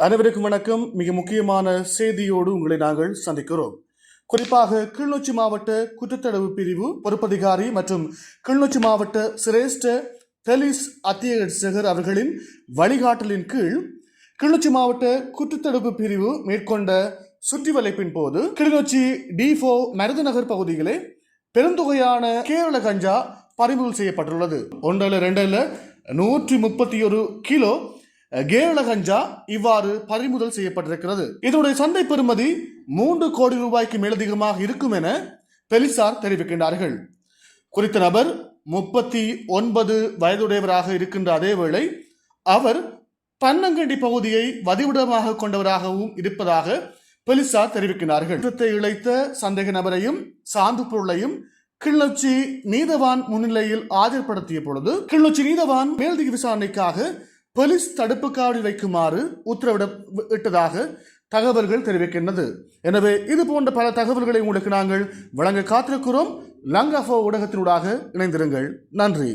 அனைவருக்கும் வணக்கம். மிக முக்கியமான செய்தியோடு உங்களை நாங்கள் சந்திக்கிறோம். குறிப்பாக கிளிநொச்சி மாவட்ட குற்றத்தடுப்பு பிரிவு பொறுப்பதிகாரி மற்றும் கிளிநொச்சி மாவட்ட சிரேஷ்ட போலீஸ் அத்தியட்சகர் அவர்களின் வழிகாட்டலின் கீழ் கிளிநொச்சி மாவட்ட குற்றத்தடுப்பு பிரிவு மேற்கொண்ட சுற்றி வளைப்பின் போது கிளிநொச்சி D4 மருதநகர் பகுதியிலே பெருந்தொகையான கேரள கஞ்சா பறிமுதல் செய்யப்பட்டுள்ளது. 131 கிலோ கேரள கஞ்சா இவ்வாறு பறிமுதல் செய்யப்பட்டிருக்கிறது. இதனுடைய சந்தை பெறுமதி 3 கோடி ரூபாய்க்கு மேலதிகமாக இருக்கும் என போலீசார் தெரிவிக்கின்றார்கள். குறித்த நபர் 39 வயதுடையவராக இருக்கின்ற அதேவேளை அவர் பன்னங்கண்டி பகுதியை வதிவிடமாக கொண்டவராகவும் இருப்பதாக போலீசார் தெரிவிக்கிறார்கள். குற்றத்தை இழைத்த சந்தேக நபரையும் சான்று பொருளையும் கிளிநொச்சி நீதவான் முன்னிலையில் ஆஜர்படுத்திய பொழுது கிளிநொச்சி நீதவான் மேலதிக விசாரணைக்காக போலீஸ் தடுப்பு காவலில் வைக்குமாறு உத்தரவிட்டதாக தகவல்கள் தெரிவிக்கின்றது. எனவே இது போன்ற பல தகவல்களை உங்களுக்கு நாங்கள் வழங்க காத்திருக்கிறோம். லங்காஃபோ ஊடகத்தினூடாக இணைந்திருங்கள். நன்றி.